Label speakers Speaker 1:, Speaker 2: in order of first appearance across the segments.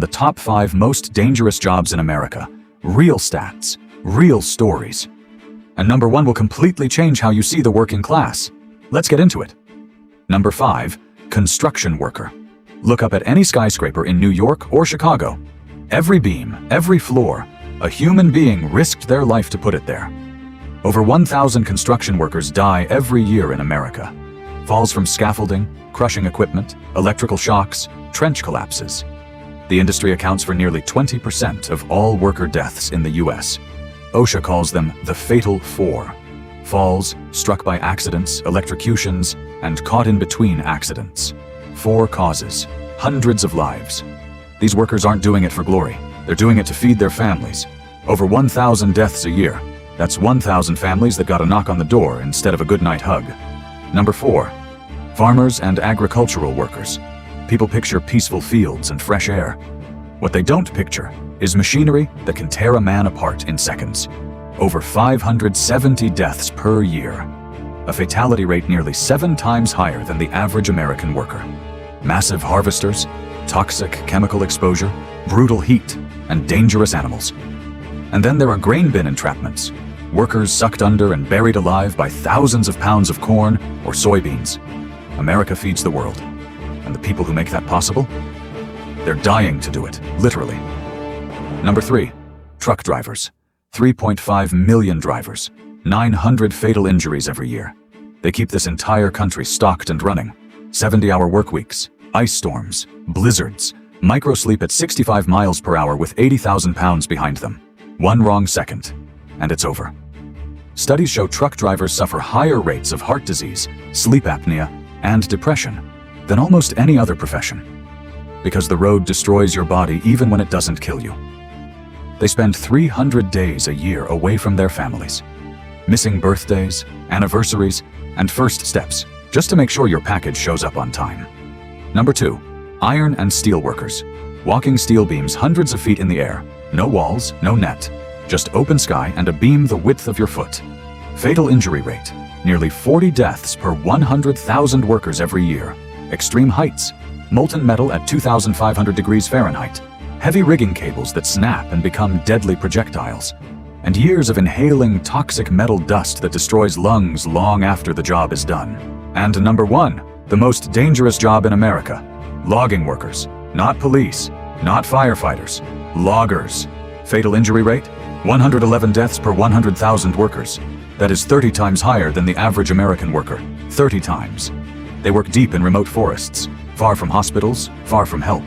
Speaker 1: the top 5 most dangerous jobs in America. Real stats, real stories. And number 1 will completely change how you see the working class. Let's get into it. Number 5, construction worker. Look up at any skyscraper in New York or Chicago. Every beam, every floor, a human being risked their life to put it there. Over 1,000 construction workers die every year in America. Falls from scaffolding, crushing equipment, electrical shocks, trench collapses. The industry accounts for nearly 20% of all worker deaths in the US. OSHA calls them the Fatal Four: falls, struck by accidents, electrocutions, and caught in between accidents. 4 causes, hundreds of lives. These workers aren't doing it for glory. They're doing it to feed their families. Over 1,000 deaths a year. That's 1,000 families that got a knock on the door instead of a goodnight hug. Number 4, farmers and agricultural workers. People picture peaceful fields and fresh air. What they don't picture is machinery that can tear a man apart in seconds. Over 570 deaths per year. A fatality rate nearly 7 times higher than the average American worker. Massive harvesters, toxic chemical exposure, brutal heat, and dangerous animals. And then there are grain bin entrapments. Workers sucked under and buried alive by thousands of pounds of corn or soybeans. America feeds the world. And the people who make that possible? They're dying to do it, literally. Number 3, truck drivers. 3.5 million drivers. 900 fatal injuries every year. They keep this entire country stocked and running. 70-hour work weeks, ice storms, blizzards, microsleep at 65 miles per hour with 80,000 pounds behind them. One wrong second, and it's over. Studies show truck drivers suffer higher rates of heart disease, sleep apnea, and depression than almost any other profession. Because the road destroys your body even when it doesn't kill you. They spend 300 days a year away from their families, missing birthdays, anniversaries, and first steps, just to make sure your package shows up on time. Number 2, iron and steel workers. Walking steel beams hundreds of feet in the air. No walls, no net, just open sky and a beam the width of your foot. Fatal injury rate, nearly 40 deaths per 100,000 workers every year. Extreme heights, molten metal at 2,500 degrees Fahrenheit, heavy rigging cables that snap and become deadly projectiles, and years of inhaling toxic metal dust that destroys lungs long after the job is done. And number 1, the most dangerous job in America, logging workers. Not police, not firefighters, loggers. Fatal injury rate, 111 deaths per 100,000 workers. That is 30 times higher than the average American worker, 30 times. They work deep in remote forests, far from hospitals, far from help.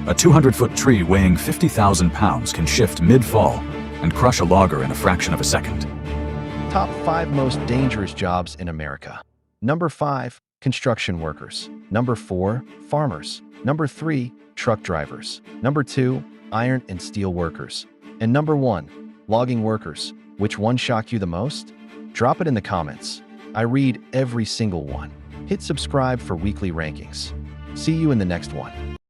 Speaker 1: A 200-foot tree weighing 50,000 pounds can shift mid-fall and crush a logger in a fraction of a second.
Speaker 2: Top 5 most dangerous jobs in America. Number 5, construction workers. Number 4, farmers. Number 3, truck drivers. Number 2, iron and steel workers. And number 1, logging workers. Which one shocked you the most? Drop it in the comments. I read every single one. Hit subscribe for weekly rankings. See you in the next one.